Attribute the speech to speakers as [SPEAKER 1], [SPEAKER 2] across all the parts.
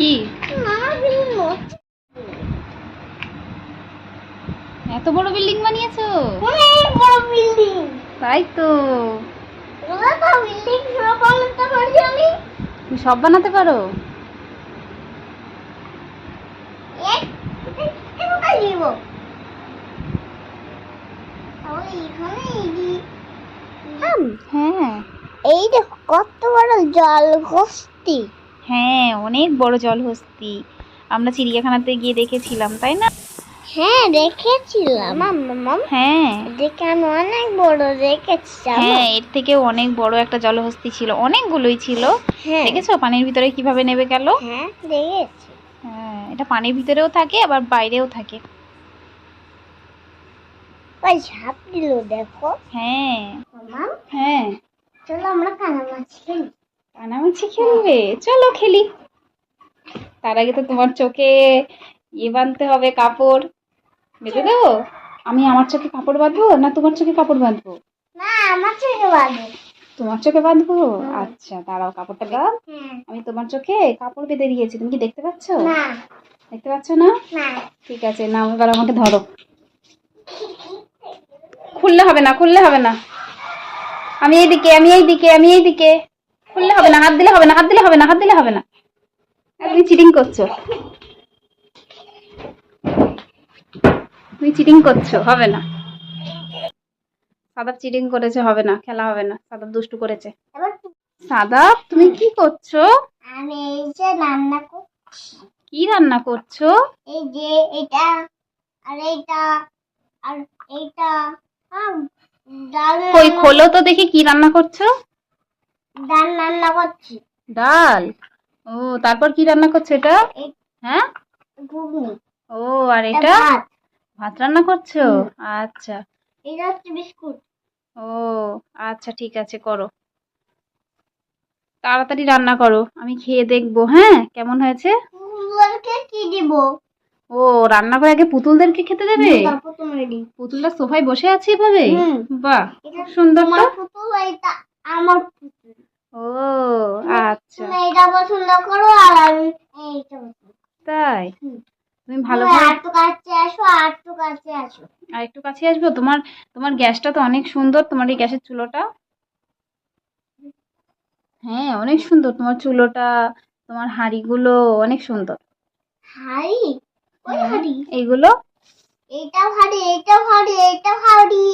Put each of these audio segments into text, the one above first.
[SPEAKER 1] কি এত বড় বিল্ডিং বানিয়েছো?
[SPEAKER 2] অনেক বড় বিল্ডিং।
[SPEAKER 1] তাই তো,
[SPEAKER 2] বিল্ডিং সব বানাতে পারি আমি।
[SPEAKER 1] তুমি সব বানাতে পারো? হ্যাঁ
[SPEAKER 2] এই দেখো কত বড় জলহস্তি।
[SPEAKER 1] হ্যাঁ, অনেক বড় জলহস্তি। আমরা চিড়িয়াখানাতে গিয়ে দেখেছিলাম, তাই না?
[SPEAKER 2] হ্যাঁ দেখেছিলাম মাম্মা।
[SPEAKER 1] হ্যাঁ
[SPEAKER 2] দেখে আমি অনেক বড় দেখেছি।
[SPEAKER 1] হ্যাঁ, এর থেকেও অনেক বড় একটা জলহস্তি ছিল, অনেকগুলোই ছিল।
[SPEAKER 2] হ্যাঁ
[SPEAKER 1] দেখেছো পানির ভিতরে কিভাবে নেমে গেল?
[SPEAKER 2] হ্যাঁ দেখেছি।
[SPEAKER 1] হ্যাঁ, এটা পানির ভিতরেও থাকে আবার বাইরেও থাকে।
[SPEAKER 2] ওই ঝাঁপ দিল দেখো।
[SPEAKER 1] হ্যাঁ
[SPEAKER 2] মাম্মা
[SPEAKER 1] হ্যাঁ,
[SPEAKER 2] চলো আমরা কানামাছি খেলি।
[SPEAKER 1] কানামাছি খেলবে? চলো খেলি। তার আগে তো তোমার চোখে বাঁধতে হবে, কাপড় বেঁধে দেবো। আমি আমার চোখে কাপড় বাঁধবো না তোমার চোখে কাপড় বাঁধবো?
[SPEAKER 2] না আমার চোখে বাঁধো।
[SPEAKER 1] তোমার চোখে বাঁধবো? আচ্ছা দাঁড়াও, কাপড়টা দাও।
[SPEAKER 2] হ্যাঁ
[SPEAKER 1] আমি তোমার চোখে কাপড় বেঁধে দিয়েছি, তুমি কি দেখতে পাচ্ছ?
[SPEAKER 2] না
[SPEAKER 1] দেখতে পাচ্ছ না?
[SPEAKER 2] না
[SPEAKER 1] ঠিক আছে, নাও এবার আমাকে ধরো। খুললে হবে না, খুললে হবে না। আমি এইদিকে, আমি এইদিকে, আমি এইদিকে। খুললে হবে না, হাত দিলে হবে না, হাত দিলে হবে না, হাত দিলে হবে না। তুমি চিটিং করছো, তুমি চিটিং করছো, হবে না। সাদাব চিটিং করেছে, হবে না, খেলা হবে না। সাদাব দুষ্টু করেছে।
[SPEAKER 2] এবার
[SPEAKER 1] সাদাব তুমি কি করছো?
[SPEAKER 2] আমি এই যে রান্না করছি।
[SPEAKER 1] কি রান্না করছো?
[SPEAKER 2] এই যে এটা আর এইটা আর এইটা ডাল
[SPEAKER 1] কই খোলো তো দেখি, কি রান্না করছো?
[SPEAKER 2] ডাল রান্না করছি।
[SPEAKER 1] ডাল? ও, তারপর কি রান্না করছো এটা?
[SPEAKER 2] এই-
[SPEAKER 1] হ্যাঁ,
[SPEAKER 2] ঘুগনি।
[SPEAKER 1] ও, আর এটা?
[SPEAKER 2] ভাত।
[SPEAKER 1] ভাত রান্না করছো? আচ্ছা।
[SPEAKER 2] এটা হচ্ছে বিস্কুট।
[SPEAKER 1] ও আচ্ছা, ঠিক আছে, করো তাড়াতাড়ি রান্না করো, আমি খেয়ে দেখবো হ্যাঁ কেমন হয়েছে।
[SPEAKER 2] পুতুলকে কি দিব?
[SPEAKER 1] ও, রান্না করে আগে পুতুলদেরকে খেতে দেবে?
[SPEAKER 2] তারপর তোমার দিই।
[SPEAKER 1] পুতুলটা সোফায় বসে আছে এভাবে?
[SPEAKER 2] হুম।
[SPEAKER 1] বাহ,
[SPEAKER 2] এটা
[SPEAKER 1] খুব সুন্দর
[SPEAKER 2] তোমার
[SPEAKER 1] তো।
[SPEAKER 2] পুতুল, এটা আমার পুতুল।
[SPEAKER 1] ও আচ্ছা,
[SPEAKER 2] তুমি এটা পছন্দ করো আর আমি এইটা পছন্দ।
[SPEAKER 1] তাই?
[SPEAKER 2] হুম।
[SPEAKER 1] তুমি ভালো
[SPEAKER 2] তুমি
[SPEAKER 1] করে
[SPEAKER 2] আর একটু কাছে আসো, আর একটু কাছে আসো।
[SPEAKER 1] আর একটু কাছে আসবো। তোমার তোমার গ্যাসটা তো অনেক সুন্দর, তোমার এই গ্যাসের চুলোটা। হ্যাঁ অনেক সুন্দর তোমার চুলোটা, তোমার হাঁড়িগুলো অনেক সুন্দর।
[SPEAKER 2] হাড়ি? ওই
[SPEAKER 1] হ্যাঁ,
[SPEAKER 2] হাড়ি?
[SPEAKER 1] এইগুলো।
[SPEAKER 2] এইটাও হাড়ি, এইটাও হাড়ি, এইটাও হাড়ি।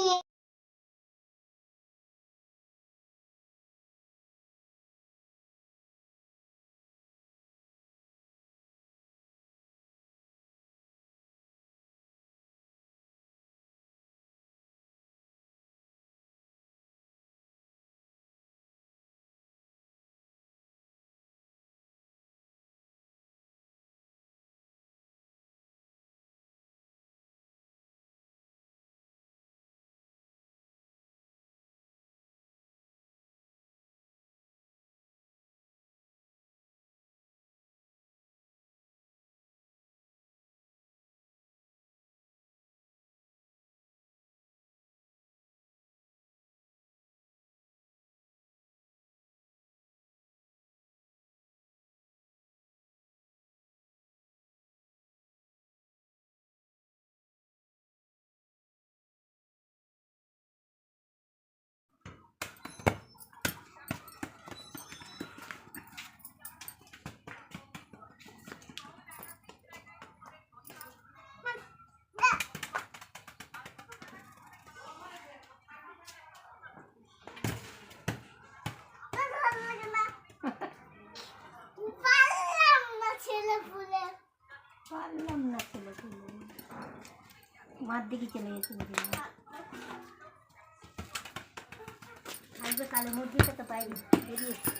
[SPEAKER 3] পারলাম না ছেলে পুলে, মার দিকে চলে গেছে। আসবে কালো মুরগিটা তো পাইনি, বেরিয়েছে।